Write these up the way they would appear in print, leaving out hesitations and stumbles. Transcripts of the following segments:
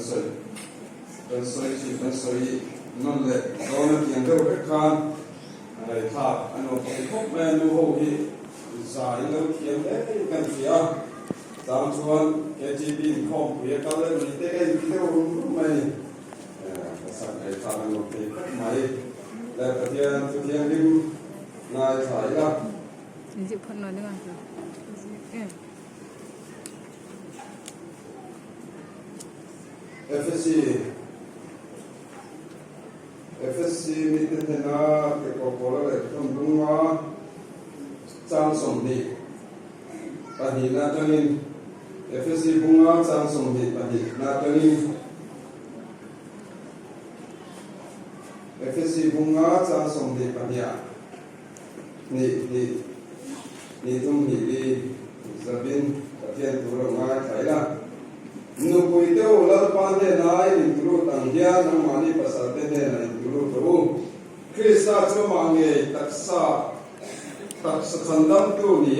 soi chỉ kan soi non le đó là tiếng đâu cái khan này tháp anh nó phải khóc mẹ nu hồ hi giải nó tiếng đấy kan phía tao chuan cái chi pin không phía tao lên mình thế cái video màyสักไอ้ทางโลกที่พัดใหม่และประเทศทุกอย่างดิวนายถ่ายละนี่จะพันหน่อยได้ไหมFSC มีเทน่าเกี่ยวกับอะไรต้องดูว่าจางสมดีปฏินาตัวนี้ FSC บุ้งว่าจางสมดีปฏินาตัวนี้FSC บุ้งว่าจางสมดีปฏิยานี่ตรงนี้จะเป็นประเทศตัวเราง่ายไทยละนุกุยเต้าลัดปานเดนายอินทรูตังเดียนน้ำมันภาษาเดนายอินทรูตัวคริสต์จะมังเงตักษะขันดัมตัวนี้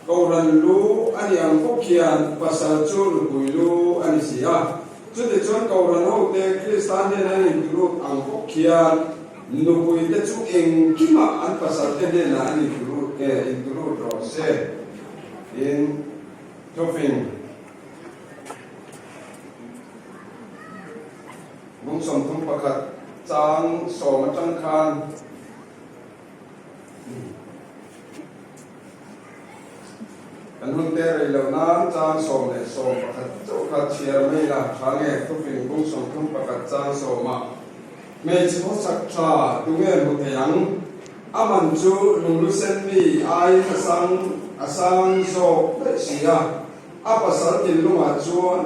เขารันรู้อันยังพวกเขียนภาษาจูนุกุยรู้อันนี้สิจุดที่ชนเขารันรู้เด็กคริสต์เดนายอินทรูอังพวกเขียนนุกุยเต้าจูเองคิมาอันภาษาเดนายอินทรูรอเซอินทฟิงบุ้งสมทุกประคัดจางสมจังคานอันหุ่นเตะเหล่านั้นจางสมเนี่ยสมประคัดเจ้าขัดเชียร์ไม่ละทางเอกทุกสิ่งบุ้งสมทุกประคัดจางสมมาไม่เฉพาะสักชาตุเงี้ยมุทยังอามันจูลุงลุเซนมีไออาสังโซได้เสียอาภาษาถิ่นลุงอาจวน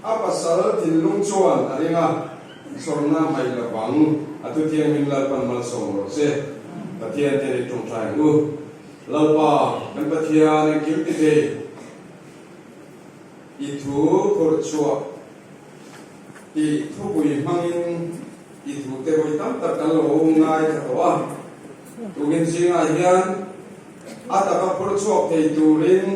อาภาษาถิ่นลุงชวนอะไรเงี้ยสรณะไม่ระวังอาทุเทียนมิลลาปันมาสมรสเสปะเทียนเทริตรงใจงูลาปาเป็นปะเทียนกิมพิเตอีทูปรชัวอีทูปุยมังอีทูเตปุยตั้มตะกันโลงง่ายตัวตุกินสิงอาเฮียนอาตะกับปรชัวเทตูริน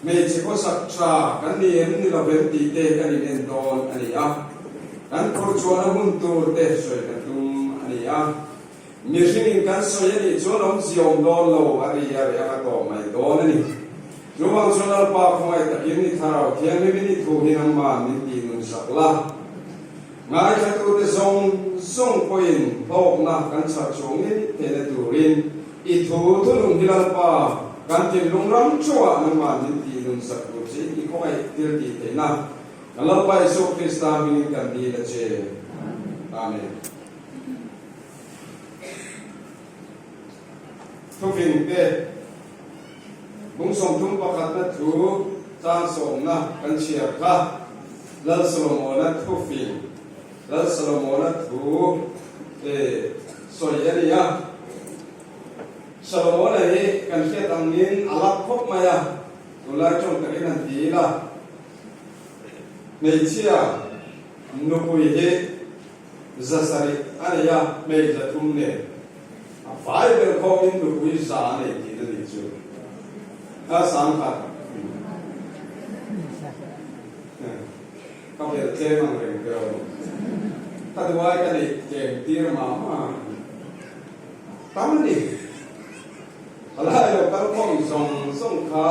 ไม่ใช่ก็สักชากันนี่เห็นนี่เราเป็นตีเตกันนี่เป็นโดนอันนี้กันปรชัวนั้นหุ่นตัวเตะสวยกันตุ้มอันนี้มีสิ่งกันสวยนี่ชวนเราเสียงโดนโลอันนี้อะไรก็ต่อไม่โดนนี่จงวางชวนเราปากของไอ้ตะกี้นี่ท่าเราเที่ยงไม่มีถูกที่น้ำมันนี่ตีนุสักละง่ายแค่ตัวเดียวส่งไปพบนักกันชักชงนี่เทเลตูรินอีทูทุลุงที่เราปากันที่ลุงรังชัวน้ำมันนี่ตีนุสักตัวสิอีกคนไอ้เดียร์ตีเทน่ะเราไปสุขคริสต์มินิกันดีละเจอาเมนทุกสิ่งเป้บุ้งส่งทุ่งประคัดนัดถูจางส่งนะกันเชียร์ค่ะแล้วสโลโมนัดทุกสิ่งแล้วสโลโมนัดถูสวยยันยาสโลโมนัดนี้กันเชียร์ตั้งนินอาลับพบมาyaตุลาจงตะกินันทีละไม่เชื่อนุกุยเฮจะสริอันนี้ไม่จะทุ่มเนี่ยฝ่ายเป็นข้อมินนุกุยสาเนี่ยที่นั่นดิจูสังขัดก็เป็นเจ้ามังเริงเกลถ้าดูว่ากันอีกเก่งตีรมาตั้งนี่อะไรเราตั้งข้องส่งขา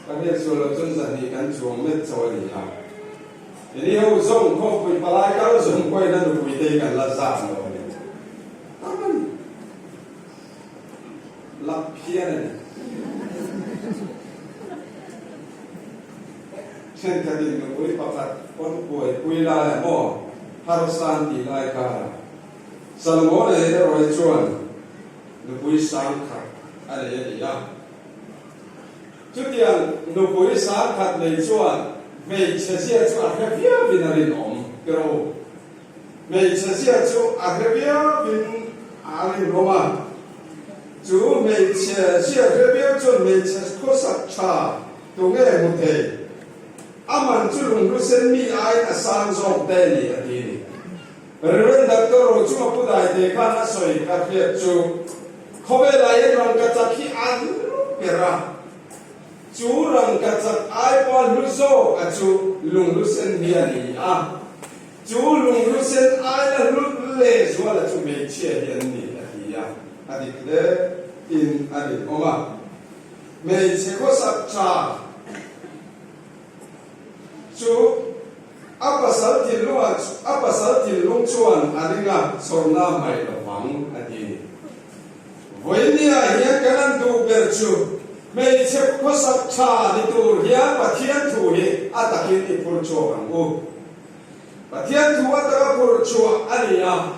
ประเทศสุรจุนสันนิกันช่วงเม็ดโซลีฮะทีนี้เขาส่งข้อคุยปลายก็ส่งคุยนั่นคุยตีกันละสามเลยตั้งนี่ลับเพี้ยนเนี่ยเช่นคดีนุกุยประคัดคนป่วยคุยลายหม้อฮาร์สันตีลายกาสโลโมเนี่ยได้รอยชวนนุกุยสังขัดอะไรอย่างนี้จุดเดียวนุกุยสังขัดในชวนไม่เชื่อชวนอาเรียบินารินอมกระโดไม่เชื่อชวนอาเรียบินอาริโรมาจูไม่เชื่อเรียบจนไม่เชื่อข้อสัจชาตรงนี้มุเทอามันจุลุงรู้เส้นมีไอ้อาสังจงเตนี่อันนี้เรื่องดักตัวรู้จุมาพูดได้เด็กข้าน่าสวยกับเพียรจูเขาเวลาเอ็นรังกัจจคีอันเปร่า chú rằng cả chặt ai qua lu số à chú lùng lu sen hiền đi à chú lùng lu sen ai là lu lệ chúa là chú mấy chia hiền đi là gì à anh đi đấy in anh đi ông à mấy chia có sắp cha chú apa sal tin lung chuan adinga sorna mai lo wang adi voinia hian kanan du ber chu mei che ko sak tha ni tu hian pathian thu hi atakin i pur chu ang u pathian thu ataka pur chu ania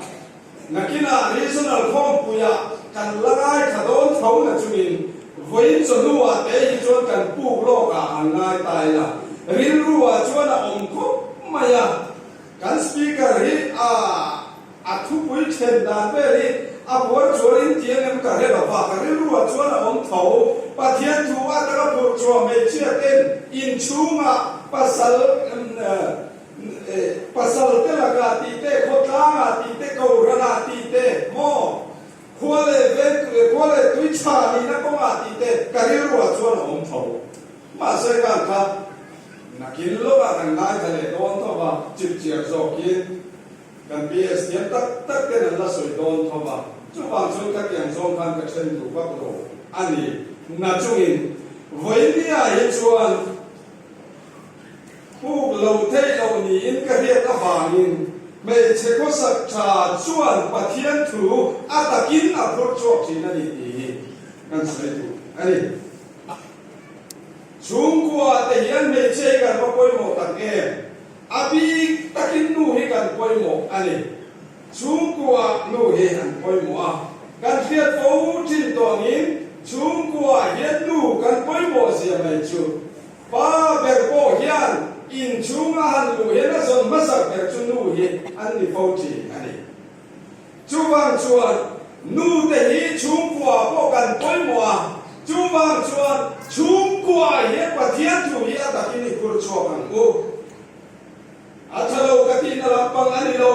nakina regional form puya kan lagai khadon thau na chuin voin chonua te hi chon kan pu lo ka angai tai la rin ruwa chuan a om ko maya kan speaker hi a thu pui chen dan pe ri a por chorin tiang em ka he ba ka ri ruwa chuan a om thau pathian thu a ta pur chu me chia ten in chunga pasal te la ga ti te khota ga ti te ko ra na ti te mo khole tui cha ni na ko ga ti te ka ri ruwa chuan a om thau ma se kan kha nakin lo ba kan ngai thale don tho ba chip chia zo kin kan ps tiam tak ten la soi don tho ba chu bang chun ka kyang zong kan ka chen tu ba ko ani na chungin voinia ye chuan pu lo thei lo ni in ka ria ka bangin me che ko sak cha chuan pathian thu atakin a phur chok chin ani ti kan sai tu ani chung qua te hian me che kan ba poi mo tak e abi takin nu hi kan poi mo ani chung qua nu hi an poi mo a kan fiat fo tin to ngin chung qua hian nu kan poi mo sia mai chu pa ber po hian in chung a han lu hian a zon ma sak ber chu nu hi an ni fo ti ani chu wang chuan nu te hi chung qua po kan poi mo a chú vang chuan chung qua ye pathian thu hi atakin i pur chok ang u athalo katin alampang ani lo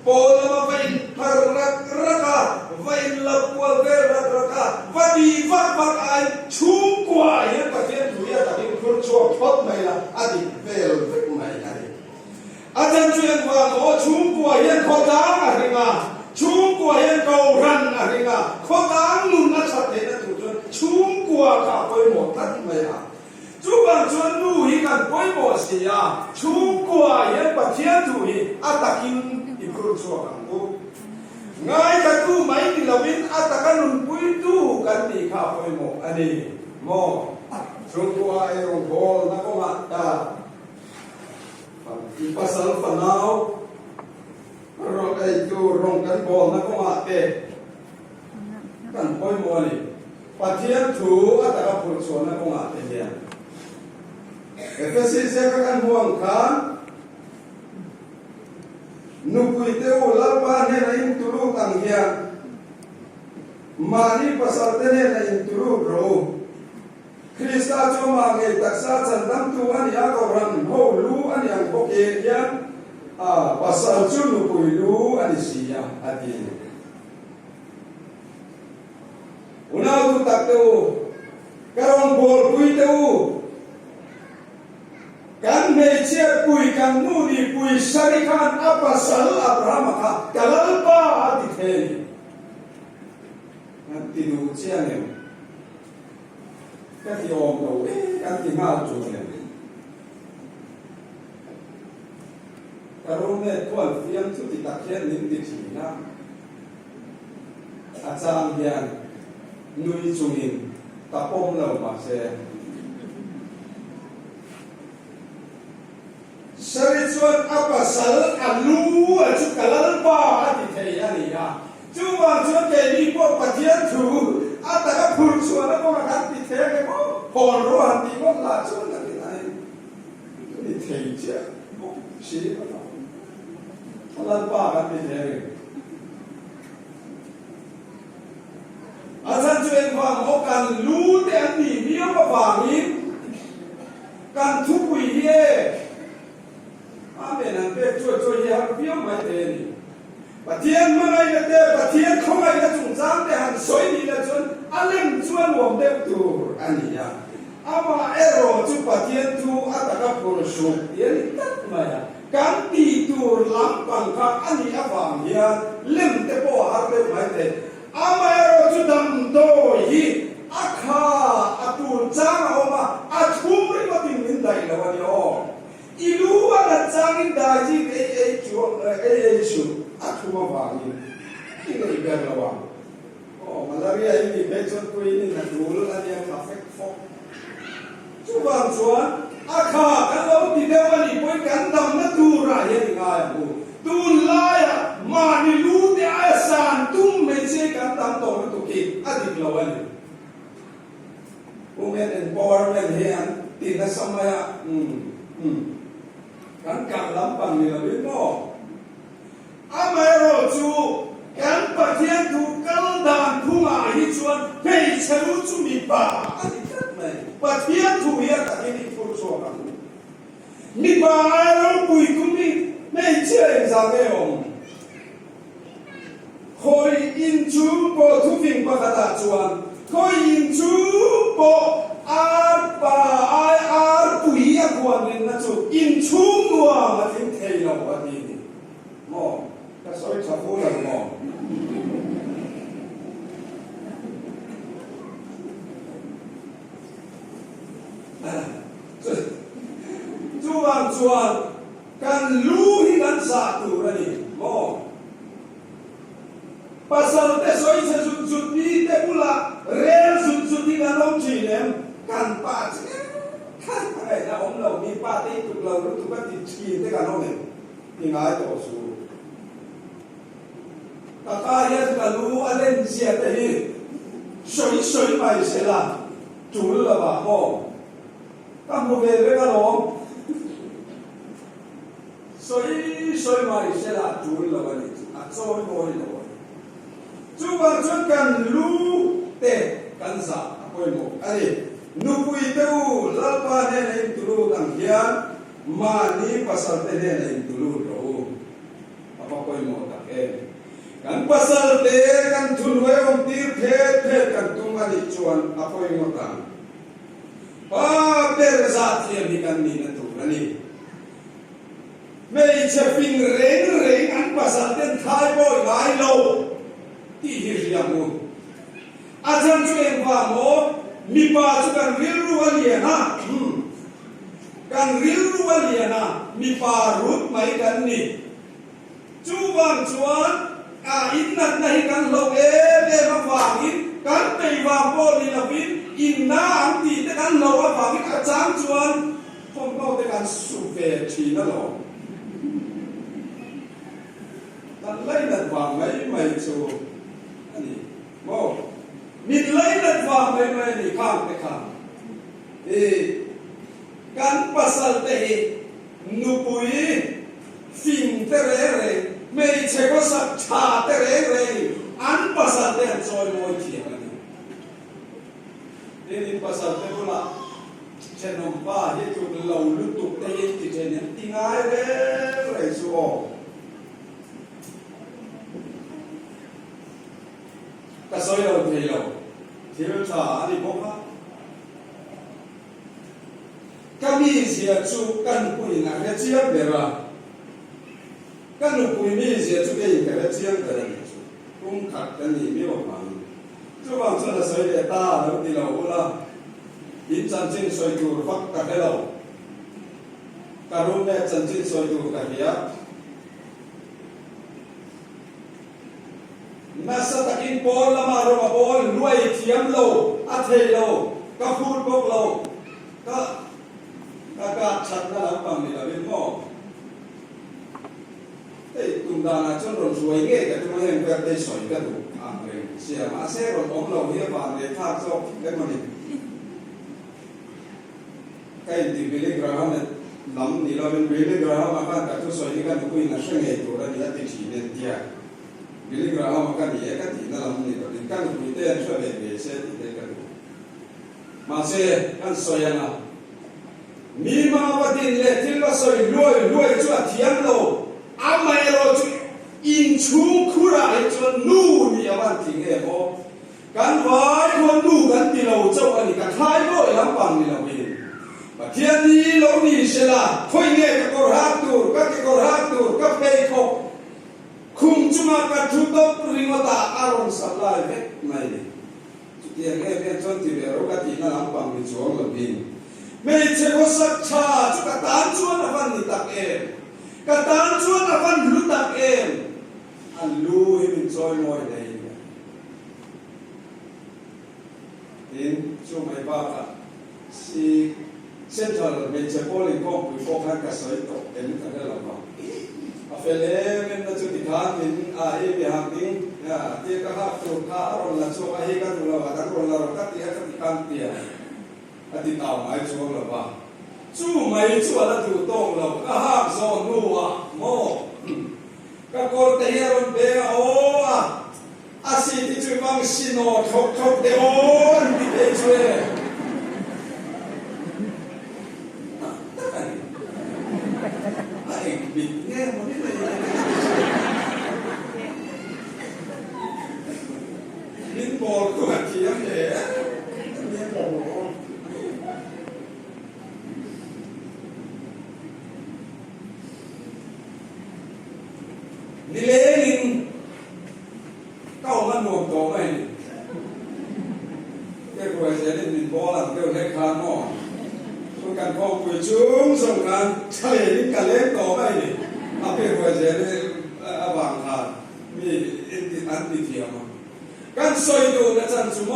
pola ma vain par raka vain lapwal ver raka vadi vak ai chung qua ye pathian thu hi atakin i pur chok phot mai la adi vel vek mai ani ajan chuan wang o chung qua ye khota a ringa chung qua ye ko ran a ringa khota nun na chat te na tu chung qua ka poi mo tan mai a chu bang chuan nu hi kan poi mo sia chung qua ye pathian thu hi atakin i pur chu kan go ngai ka tu mai ni lovin atakan nun pui tu kan ni kha poi mo ani mo chung qua e rong bol na ko ma ta i pasal fanau rong ai tu rong kan bol na ko ma te kan poi mo ni pathian thu ataka pur chuan na ko ma te hian efesi se ka kan huang khan nu pui te u lalpa ne na in tulu tang hian mani pasal te ne na in tulu ro krista cho ma nge taksa chan dam tu ani a ko ran ho lu ani ang ko ke hian pasal chu nu pui lu ani sia ati unau tu tak tu karong bol pui tu kan me che pui kan nu ni pui sari kan apa sal abraham ka kalal pa ati theni kan ti nu chiang em ka ti om do kan ti nga chu ne karong me twal fiam tu ti tak hian nin ti thi na achang hian nui chungin tapom lo ma se sari chuan apa sal alu a chu kalal pa ati thei ani ya chu wa chuan ke ni po pathian thu ataka phur chuan ko ma kan ti the ke ko hon ro han ti ko la chuan na ni ai ni thei cha si kalal pa kan ti the asan chuan wang ho kan lu te an ni mi ma wangin kan thu pui ye amen an pe cho ye har piam mai te ni pathian mangai na te pathian khongai na chung jang te han soi ni na chun alem chuan wom de tu ani ya ama ero chu pathian thu ataka pur su yan tat maya kan ti tur lam pang kha ani awang hian lem te po har le mai te ama ero chu dam do hi akha atur chang oma athum ri patin min dai lawani o ilu ala changin daji e chu athuma wangi ini ber lawang oh malaria ini bejon ko ini na dulu la dia perfect form chuan chuan akha kan lo ti dewani poi kan dam na tu ra ye nga bu tu la ya ma ni lu de asan tum me che kan dam to tu ki adik lawani women empowerment hian tin na samaya kan kang lampang ni la mo amero chu kan pathian thu kal dan phunga hi chuan hei charu chu mi pa ani tat mai pathian thu ya ka ni phu chu ka mi pa ro pui tu mi mei che za me om khoi in chu po thu phing pa ka ta chuan khoi in chu po ar pa ai ar pui ya kuan nin na chu in chu nuwa ma tin thei lo wa ni mo ka soi cha phu la mo chuan kan lu hi kan sa tu ra ni mo pasal te soi se sut ni te pula rel sut ni kan om chi nem kan pa kan ai na om lo mi pa te tu lo tu ka ti chi te kan om ni ngai to su ta ka ya ka lu alen sia te hi soi mai se la tu la ba mo ka mo ve ka lo soi mai se la tu la ba ni a choi moi lo chu ba chun kan lu te kan sa apoi mo ani nu pui te u la pa ne nei tu lu kan hian ma ni pasal te ne nei tu lu ro apa poi mo ta ke kan pasal te kan thun we om tir the kan tung ani chuan apoi mo ta pa per za ti mi kan ni na tu ani mei che ping reng an pasal ten thai boy ngai lo ti hi riam mu a chan chu em pa mo mi pa chu kan ril ru ali na kan ril ru ali na mi pa rut mai kan ni chu wang chuan a in nat nahi kan lo e ma wang in kan tei wang po ni la bin in na ang ti te kan lo wa wang in a chang chuan phong ko te kan su ve chi na lo tan lai dat wang mai chu ani mo mit lai dat wang mai ni khang te khang kan pasal te nu pui phim te re mei che ko sa cha te re an pasal te choi moi thi ani ni pasal te bula chenom pa he chu lo lu tu te ye ti chen ti ngai re su o ta soi lo thei lo thiếu cha ani bo pa kami sia chu kan pui na he chiam be ra kan pui mi sia chu ke ka he chiam ka ni chu kum khat kan ni mi wa ma chu bang chu la soi de ta lo ti lo la in chan chin soi tu fak ka he lo ka ru ne chan chin soi tu ka hiya nasa takin pol lama ro ma pol luai thiam lo a thei lo ka phut bok lo ka chat na lam pang ni la bin mo ei tum da na chon ron suai nge ka tu hen ka te soi ka tu a re sia ma se ron om lo hi ba le tha so ke ma ni kai ti bele graham lam ni la bin bele graham ma ka tu soi ka tu in na shenge tu ra ni ati chi ne dia bili graham kan ye ka ti na lam ni to kan ku te an so be se ti te ka ma se kan so ya na mi ma wa tin le til ba so loi chu a thiam lo a mai lo chu in chu khura ai chu nu ni ya ban ti nge mo กันไว้ควรดูกันที่เราเจ้าอันนี้กันท้ายด้วยลำปังนี่เราเองประเทศนี้เรานี่เสละค่อยเงี้ยกับกอรักตูกับกอรักตูกับเปย์เขาคุมจุมากับจุดตบริมตาอารมณ์สับลายเวทไม่เลยจุดที่ยังไงเป็นชนที่เบรกที่นั่นลำปังมีจวงเราเองไม่ใช่ว่าสักชาจุกตานชวนอวันนี้ตักเองกตานชวนอวันรู้ตักเองอันรู้ให้มันจอยมอยได้เห็นช่วงไหนบ้างสิเส้นทางเราเป็นเฉพาะเรื่องของผู้ปกครองกับสายตกเห็นกันได้หรือเปล่าอาเฟลเป็นนักจุดที่ขาดเป็นอาเอเบียหักดิ้งเนี่ยที่ก็หักตัวขาเราหลังช่วงอาเอกันตัวเราแต่ตัวเราก็ที่ก็ที่กันเตียอดีตเอาไม่ช่วงเราบ้างจู่ไม่ช่วงเราถูกต้องเราก็หักโซนนัวโม่ก็กดเตียร์เบลโอ้อาศัยที่ช่วยบางสิโนทบเดโอนที่เป็นช่วยไอ้บิดเนี่ยมันไม่เลยมินบอกตัวเทียมเลยมินบอกนี่เลยเข้ามันหมดตัวไหมแค่ควรจะได้ยินบอลเกี่ยวกับการมองต้องการพอคุยชุ่มส่งการเฉลี่ยกันเล็กต่อไหมนี่อาเพื่อควรจะได้บางขาดมีอันติเทียมการสอยดูนะจันสุโม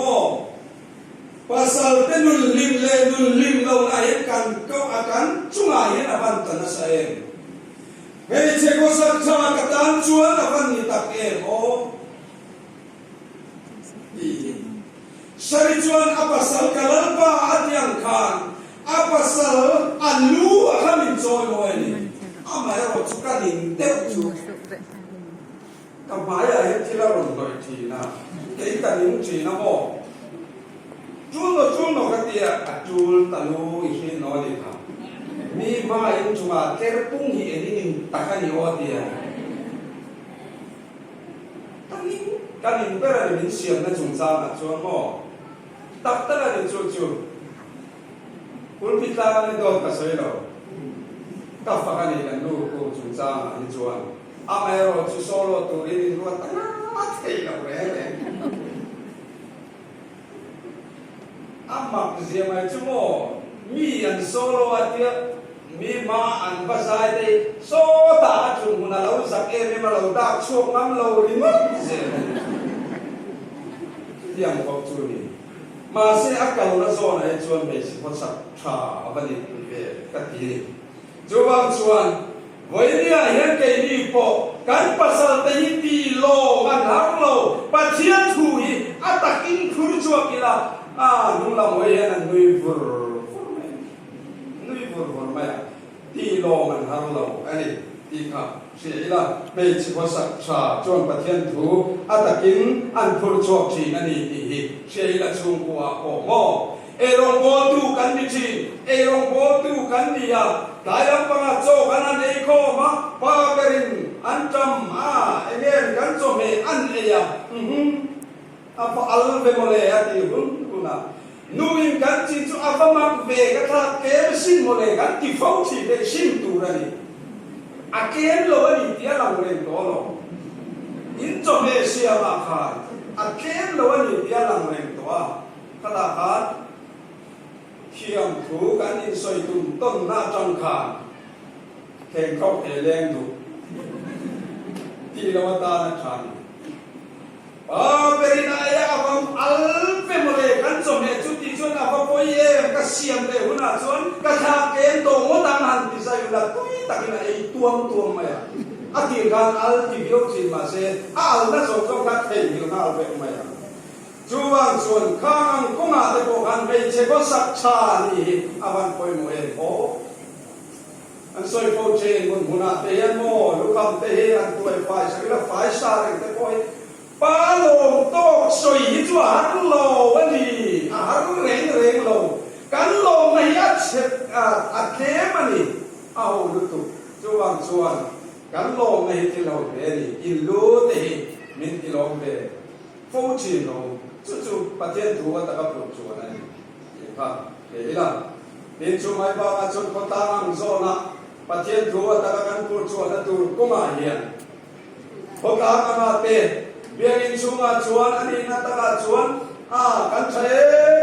ภาษาเต้นุลลิมเลนุลลิมเราไล่กันก็อาการจุงไอ้นะพันตันนะเสียงเฮ้ยเจ้าก็สักชากัตันชวนนะพันนี่ตักเองโอSarijuan apa sal kalalpa atyang khan apa sal alu khamin joy moini amai ro chukanin teu chu kamaya he thila ron loi thina ke kanin thina mo chuno katia atul talu hi no li kha mi ma in chunga kerpung hi enin takani otia kanin pera ni siam na chungcha na chuan mo tak tak ada cucu, pun kita ni dot kasih lo, tak fakan ni kan lu ko cuca ni cuan, amai ro cu solo tu ini luar tengah mati lo rele, amak siapa cuma mi an solo atia, mi ma an pasai deh, so tak cuma lau sakit ni malau tak cuak ngam lau lima siapa, dia mau cuci ni. Masih akal na zona yang cuan besi pun sakta apa ni kati. Coba cuan, wajibnya yang kini po kan pasal tehiti lo kan hak lo, pasien thui atakin kurjua kila nulam wajibnya nuivur maya ti lo kan hak lo, ani tika sila besi pun sakta cuan pasien tu atakin kurjua kini ani tihi. Sila sungguh mo, erong botu kan bici, erong botu kan dia, dayang pengaco kanan eko ma, pagerin ancam again kan some an eya, apa alve mole hati guna, nuin kan cicu apa mak ve kata kesin mole kan tifauci ve sim tu rani, aken lo ni dia langren tolo, income siapa kan. Akhir lawan ni dia langren tua, katakan kiam tu kan insoi ton na jangkan, kengkau eleng tu, di lawan tanah kan. Berina ya abang alpe mulai kan some cuti cuan apa poye kasihan deh huna cuan katakan tu ngotan hanti saya udah tui tak kena tuang maya. Akhir kan al tibiok si masih al na sokong kat hei al be maya. Juang cuan kang kunga de kan be ceko sakcha ni awan poi mo ho. An soi po chen mun huna te yan mo lukam te he an tuai fai sakila fai star te poi. Palong tok soi chua han lo ani har reng lo kan lo na ya chet a ke mani au lutu juang cuan kan loไม่ที่เราเบรีอินรู้ที่มินที่เราเบฟูจิโน chu pathian thu ta ka put chu na ni pha e la tin chu mai ba ma chun ko ta ang zo na pathian thu ta ka kan put chu na tur ko ma hian ko ta ka ma te biang in chu ma chuan ani na ta ka chuan kan thai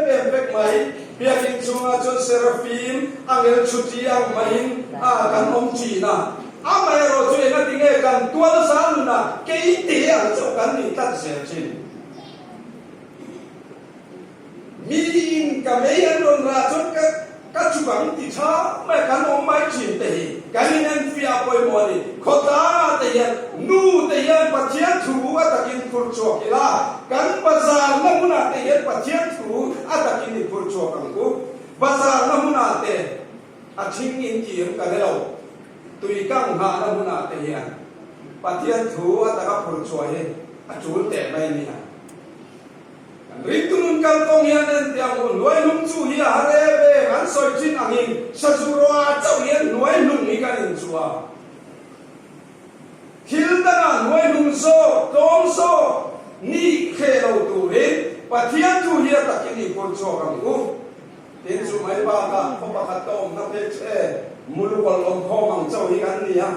bem bek mai biang in chu ma chun seraphim angel chuti ang mai kan om chi na mai ro chu na tinge kan tual sa na ke ti ang chu kan ni tat se chin mi in ka me an ron ra chun ka chu bang ti tha mai kan om mai chin te kan nen fia poi mo ni khota te yan nu te yan pathian thu atakin phur chok ila kan bazar na muna te yan pathian thu atakin phur chok ang ku bazar na muna te aching in kim ka lo tui kang ha na muna te yan pathian thu ataka phur chok he achul te mai ni ha Rintunun kal kong yan en tiang un nuai lung chu hi hare be kan soi chin angin sa chu ro chau yan nuai lung ni kan in chua thil da nuai lung so tong so ni khe lo tu re pathian chu hi ta ki ni kon cho kam u tin chu mai ba ka ko pa kha tom na pe che mulu kol lom kho mang chau hi kan ni ha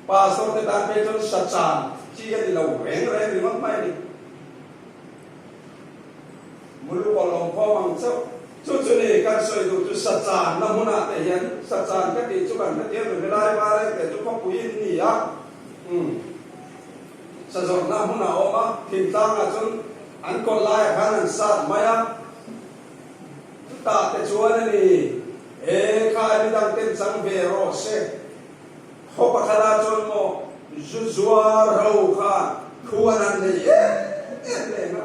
pa so te ta pe chon sa chan chi ga di lo reng reng ni mak mai ni mulu kolong kho mang chau chu ni kan soi du chu sa chan na muna te hian sa chan ka ti chu kan te ru lai ba le te chu ko pui ni ya sa zon na muna o ma thin ta nga chun an kon lai khan an sa maya ta te chuan ni khai ni dang ten sang ve ro se ho pa khala chun mo zu zua ro kha khuan an ni le na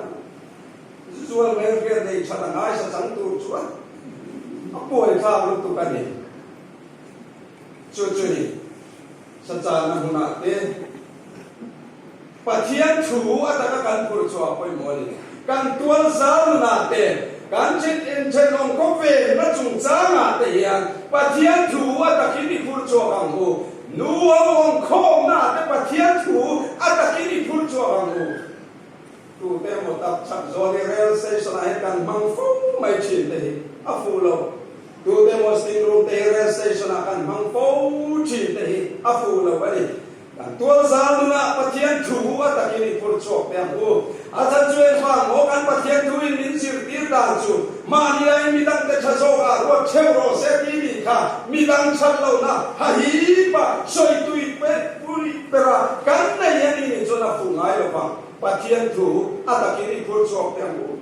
chuan men ke nei chana ngai sa chang tu chuan a poi kha lu tu ka ni chu ni sa cha na huna te pathian thu ataka kan pur chua poi mo ni kan tual zal na te kan chin en chen long ko ve na chung cha na te yan pathian thu ataki ni pur chua kang ho nu ong khom na te pathian thu ataki ni pur chua kang ho tu te mo tap chak zoli rail station ai kan mang fu mai chin te a fu lo tu te mo sting room te rail station a kan mang fu chin te a fu lo bani kan tual zal na pathian thu atakini pur chok te mu a chan chuen fa mo kan pathian thu in min sir tir dan chu ma ni ai mi dang te chazo ga ro cheu ro se ti ni kha mi dang chat lo na ha hi pa soi tui pe puri pera kan na yani ni chona fu ngai lo pa pathian thu atakini pur chok te mu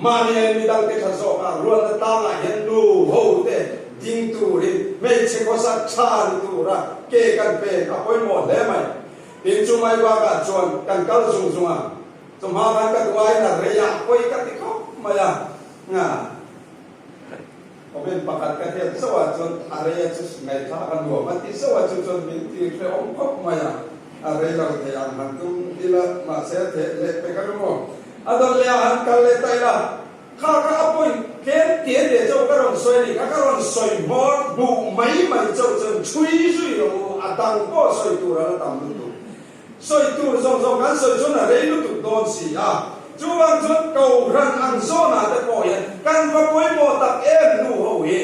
mani mi dang te chazo ka ruan ta nga hen nu ho te ding tu ri me che ko sa cha ni tu ra ke kan pe ka poi mo le mai tin chu mai ba ka chon kan kal sung sung a zum ha kan ka tuai na re ya poi ka ti ko ma ya nga ko ben pakat ka te so wa chon are ya chu ngai tha kan lo ma ti so wa chu chon min ti fe om ko ma ya are la te yang han tum dila ma se te le pe ka mo adon le han kal le tai la kha ka apoi ken tie de chau ka ron soi ni ka ron soi mo bu mai mai chau chen chui sui lo atang ko soi tu ra tam tu soi tu zong zong kan soi chon na re lu tu don si a chu wang chon kau ran an so na te po yan kan va poi mo tak em nu ho he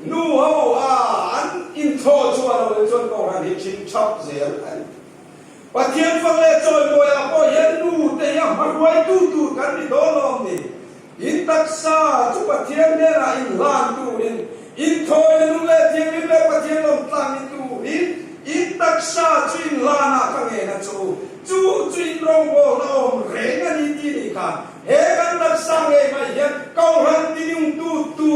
nu ho an in tho chu a lo chon kau ran hi chin chap zel an pathian phang le choi mo ya po yan nu te ya ma ruai tu tu kan ni do lom ni in taksa chu pathian ne ra in lan tu in thoi nu le thiang ni le pathian lom tlang ni tu in taksa chu in lana ka nge na chu in rong bo lom re na ni ti ni ka he kan taksa nge ma yan kau ran ti ni tu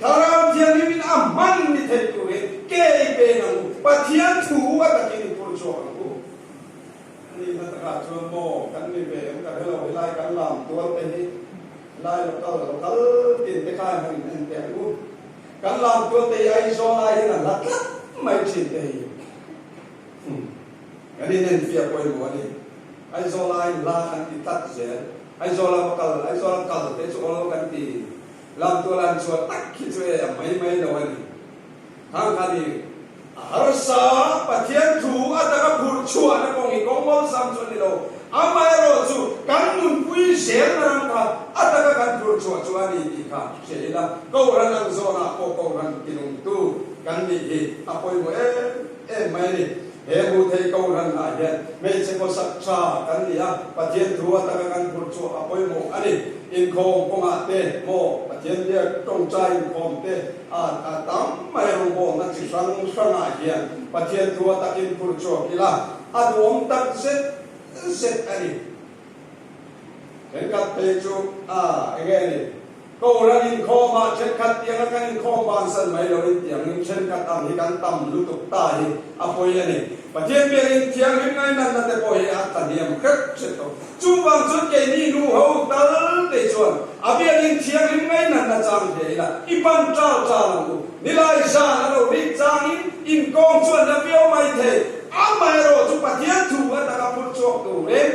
tharam thiang ni min amman ni the tu ke pe na pathian thu wa ta ki ni pur cho ku ni na ta chu mo kan ni be ka lo lai kan lam tu pe ni lai lo kal tin te khai han en te u kan lam tu te ai so lai na lat mai chin te ani nen fia poi mo ni ai so lai la kan ti tat je ai so la kal te so lo kan ti lam tu lan so tak ki chu ya mai lo ni ha ka ni har sa pathian thu ataka phur chua na kong i kong mol sam chu ni lo amai ro chu kan mun pui ser na ram ka ta ka kan pur chua chua ni ti kha se la ko ran ang zona ko ran kinung tu kan ni hi apoi mo mai ni he mu thei ko ran na hian me che ko sak cha kan ni a pathian thua ta ka kan pur chua apoi mo ani in khom ko nga te mo pathian dia tong chai in khom te a tam mai ro bo na chi sang sang a hian pathian thua ta kin pur chua kila a duom tak set aniเห็นกับเปจูเงี้ยนี่ก็รันอินคอมาเช่นขัดเตียงกันอินคอมาสันไม่เราอินเตียงเช่นขัดตั้มที่กันตั้มลุตุกตาที่อภัยนี่ประเทศเมียอินเตียงยังไงนั่นนั่นแต่พอเห็นตันเดียมครึกเช่นตัวจู่บางจุดเกนี่รู้เขาตัลเตชวนอาเบียอินเตียงยังไงนั่นนั่นจางเดียละอีปันเจ้าจางกูนิลายชาเราริจางอินกองชวนจะเบี้ยวไม่เทอาไม่รอจุประเทศถูกแต่กับผู้ชกตัวเอง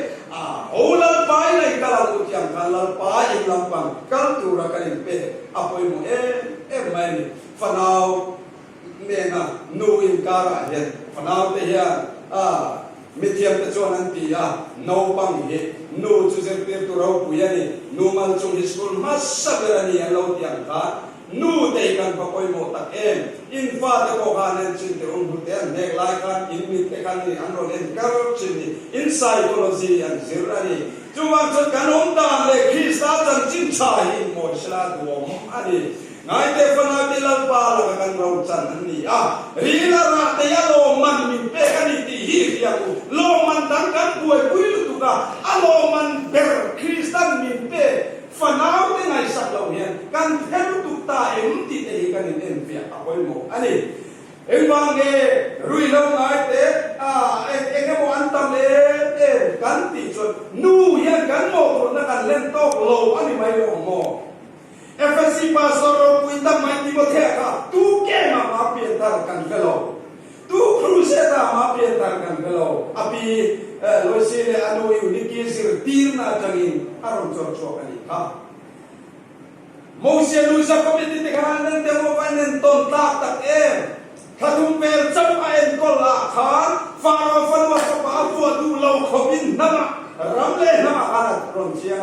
โอ้ลัลปายในกาลอุทยานการลัลปายอินลำปังกัลตูระกันอินเปอภัยโมไม่ฟันเอาเนี่ยนะนูอินการะเห็นฟันเอาเทียมิเทียมตะจวนันตีนูปังเฮนูจุเซเปียตุเราปุยนี่นูมันจงฮิสกุลมัสสับเรนีอันเราเตียงค่ะนูเตกันพอคอยโมตักอินฟ้าตะโกกันเอ็นจินเตอุนบุตรเอ็นเด็กไล่กันอินมิตกันนี่อันโรเอ็นการ์จินนี่อินไซโคโลจีอันซิรานี่จูวังจนกันองตามเลคริสต์จันจินชายอินโมชลาดวมอันนี้ไงเตฟนาติลัลปาลกันเราจันอันนี้รีลาราเตียโลมันมิเปกันนี่ที่ฮิริยากูโลมันดังกันป่วยปุยลุตุกะอโลมันเบรคริสตันมิเปฟันเอาได้ไงสักเหล่านี้กันเทลุตุตาติเตกันนี่เอ็นเฟียอภัยโมอันนี้เอ็งวังเกรุยลงไงเตเอ็งโมอันตัมเลกันติจนนูยังกันโมคนนั้นกันเล่นโต๊ะโลอันนี้ไม่ลงโมเอฟซีพาสโรปุยตั้มไม่ติโมเทค่ะตูเกมาเปลี่ยนตากันเฟลตูครูเซตามาเปลี่ยนตากันเฟลอภิโลเซเลอโนยูนิกิสิรตีร์นาจังอินอารมณ์จอชกันนี่ค่ะโมเสสลุยสักคนที่ติดกันนั่นเดโมวันนั้นต้นตากตักถ้าทุ่มเปรจับไอ้ก็ลาขานฟาโรฟันว่าสปาฟัวดูเราขบินน้ำรำเล่น้ำขนาดรองเชียง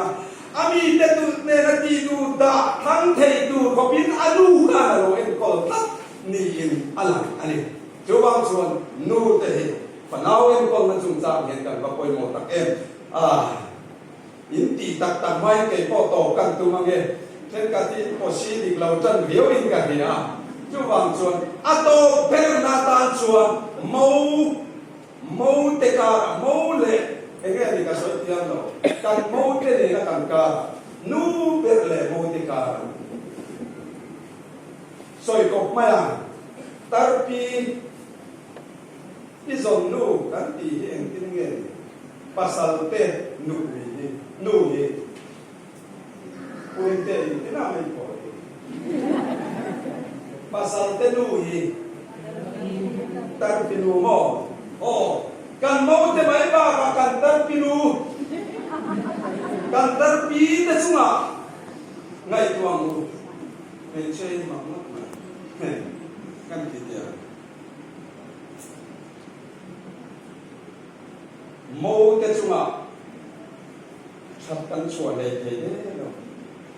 อามีแต่ดูเนรตีดูดาทั้งเทดูขบินอดูกันเราเอ็นก็ตัดนี่อินอะไรอันนี้จูบางส่วนนูเตะฝันเอาเอ็นก็มันจุ่มจางเห็นกันว่าปอยโมตักอินตีตักไม้เก็บพ่อต่อกันตัวมังเงเช่นกันที่พอชีดิเราจันเดียวอินกันนี่จูบางส่วนอัตโตเพลนาตานส่วนมูเตการมูเล่เองนี่ก็สวยที่อันเราการมูเตนี่ก็กันการนูเปรเล่มูเตการสวยกบไม่ล่ะตาปีที่ส่งนูกันตีเองที่เงี้ยภาษาเตนูนี่คุยเตยที่น่าไม่พอภาษาเตนูนี่ตาปีนูโมกันโมเตไม่บ้ากันตาปีนูกันตาปีเตสุงะไงตัวงูไม่ใช่หมากันที่เดียวโมเตสุงะชัดกันชวนเลยเนาะ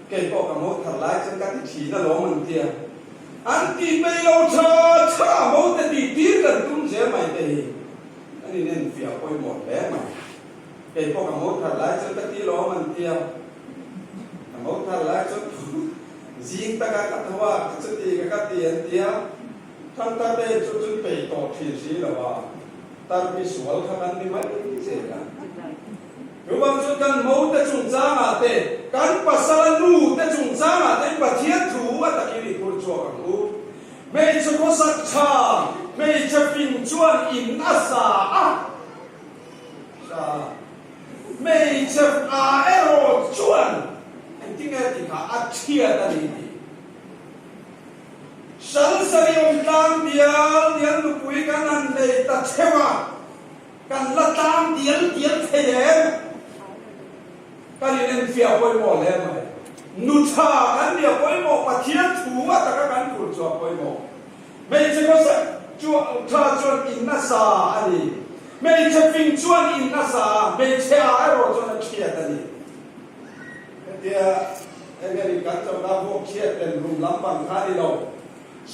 เกี่ยวกับโมทัลไลซ์กันที่น่าล้อมันเดียวอันที่ไม่เอาชาโมเตตีกันตุ้มเสียไม่ได้อันนี้เนี่ยเฟียไปหมดแล้วมั้ยเกี่ยวกับโมทัลไลซ์กันที่ล้อมันเดียวโมทัลไลซ์จิงตะกันทัวจุดที่กันที่อันเดียวทั้งตาเตจุดไปต่อที่สีแล้วว่าตาพิสวลกันนี่ไม่เสียกันรู้บางจุดกันโมเตจุงจ้ามาเตกันปัสสาวะนูเตจุงจ้ามาเตปัจเจียถูว่าตะกี้นี่พูดชัวกันรู้ไม่ใช่ก็สักชาไม่ใช่ฟินชวนอินอาสาไม่ใช่เอโรชวนที่ไงที่ขาอัจฉริยะนี่ฉันสริยมตามเดียวลูกปุยกันนั่นเลยตัดเทวะกันละตามเดียวเทียมกันเรียนเฟียไปหมดแล้วไหมนุชากันเดียวไปหมดปะเทียนถูว่าแต่กันขุดจอบไปหมดไม่ใช่ก็สักจวนถ้าจวนอินนัสาอันนี้ไม่ใช่ฟิงจวนอินนัสาไม่ใช่อะไรจวนเทียนอันนี้ท kia cái cái trong đó vô kiaเป็นรุมล้ำบังคับที่เรา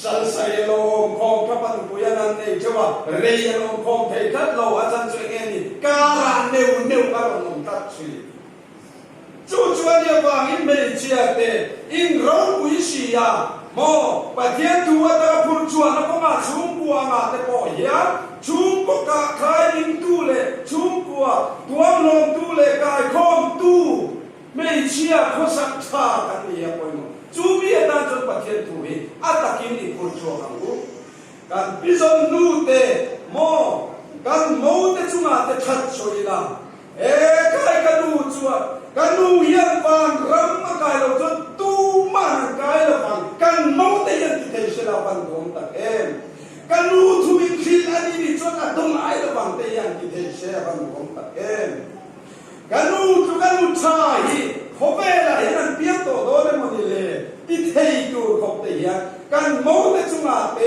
สัลไซโลคงพระปัตตุยานันเองใช่ป่ะเรียนคงเทคัดเราอาจารย์ช่วยเองนี่การเนวการลงตัดชีจู่จวนเนี่ยว่าอินเมเชียเตอินร้องกุยชียาโมประเทศตัวตะพูดชวนแล้วก็มาชุ่มกัวมาแต่พอเหี้ยชุ่มก็กะคายอินตู้เลยชุ่มกัวตัวลงตู้เลยกายคอมตู้ไม่เชียเขาสักชากันเนี่ยพอยมั้งจู่มีอะไรจนประเทศตัวเองอัตกินอีกคนชวนกันกูกันพิจารณาเตโมกันโมเตจุมาเตชัดช่วยละใครกันดูชัวกันดูยังฟังรังมาไกลเราจนตู้มันไกลเราฟังกันโมเตยังติดเชื้อเราฟังตรงตะเอ็มกันดูทุกทีอันนี้จนตรงไหนเราฟังเตยังติดเชื้อฟังตรงตะเอ็มกันดูทุกกันดูชายเขาเวลาเห็นเปียกตัวโดนเลยมันเลยติดเที่ยวเขาเตยังกันโมเตจุมาเต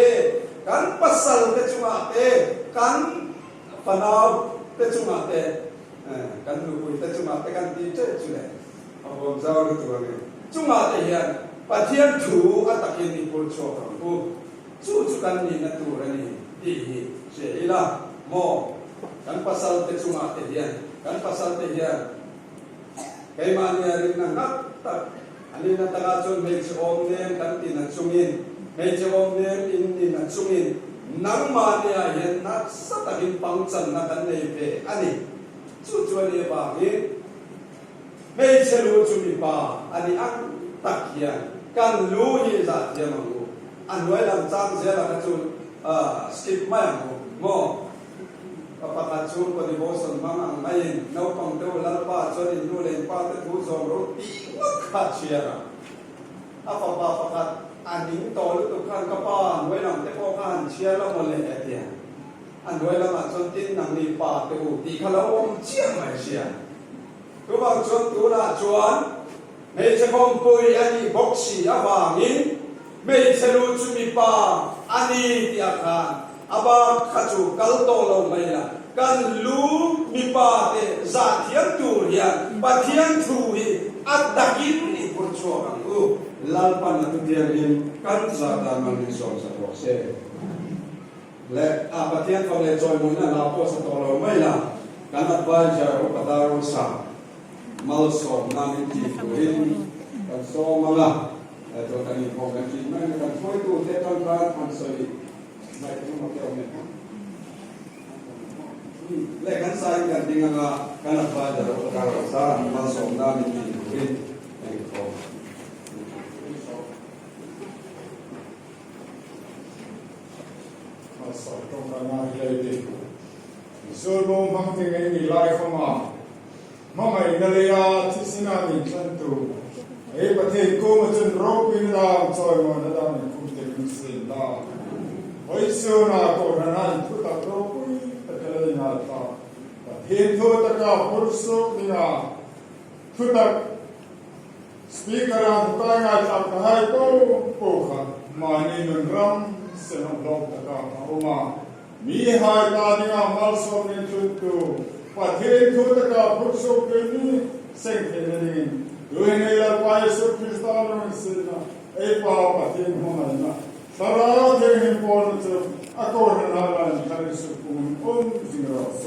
กันปัสสาวะเตจุมาเตกันปนาวเตจุมาเตกันดูคุยแต่จุมาแต่กันดีเจ๊จุเลยเอาผมจะเอาตัวนี้จุมาแต่ยันปัจเจียนถูอัตกินนี่พูดโชว์กันกูจู่จุกันนี่นัตัวนี่ดีเสียละโมกันภาษาแต่จุมาแต่ยันกันภาษาแต่ยันใครมาเนี่ยเรื่องนักตัดอันนี้นักตลาดจนเมจอมเนี่ยกันตีนักจุงินเมจอมเนี่ยอินนี่นักจุงินนักมาเนี่ยเห็นนักสัตกินปังจันนักกันในเปอันนี้จู่จวนเนี่ยบางทีไม่ใช่รู้จุดมีป่าอันนี้อันตักเขียนการรู้ยี่จัดเดียมังกูอันไว้ลำจางเสียละกันจุดสกิปไม่กูโม่ประกาศจุดปฏิบัติสมบังไม่ยินนกของเจ้าลัลป้าจนอินดูเลนป้าจะถูกส่งรถตีวัดขาดเชียร์อาประกาศอันนี้ต่อหรือตุกขันก็ป้าไว้ลำแต่พอขันเชียร์แล้วมันเลยเดียอันด้วยละมันจนทิ้งหนังนี่ป่าตัวตีเขาแล้วอมเชี่ยไม่เชี่ยตัวบางจนตัวน่าจวนไม่ใช่คงปุยอันนี้บกชีอาบางนี้ไม่ใช่รู้จุมีป่าอันนี้ที่อาคารอาบางขจูกัลโตลงไปละกันรู้มีป่าเตจาเทียนตูเรียนปะเทียนทูฮีอัตตะกินนี่พูดชัวกันกูลาปันตุเทียนอินกันจาดามันนิสองสัตว์เสและประเทศเขาเลยจอยมุนนั่นเราก็สตอเราไม่ละการอัดไว้จะอุปตารุษามัลสอมนามิจีตุรินกันโซมาละแต่ตัวกันนี้พอกันกินไม่กันช่วยตัวเทตันร้านอันสวยไม่ต้องมาเกี่ยวเนี่ยและกันใส่กันจริงๆการอัดไว้จะอุปตารุษามัลสอมนามิจีตุรินในคอสอบตรงกันมาเลยดิส่วนมุมพังที่ไงมีลายเข้ามาไม่นาฬิกาที่สินามิจันทูประเทศกูมันจนรบวินดาจอยมันดามิคุมเต็มสินดาไว้เสียนาโครานันทุกตะรบวิตะเกลินาตาประเทศทุตะกาพุทธสุนินาทุตะสปีกเกอร์ทุกการงานจากให้โตโปขัดมานีนุนรัมเสนอลงตะกาออกมามีหายตาดิงามัลสอมนิจุดตูประเทศทุตะกาพุทธสุนิเซงเทนินด้วยในละปายสุคริสตานุสินะป่าวประเทศของมันนะสารเทหินปอนจุอโกรนาลันคาริสุกุมจิงราเซ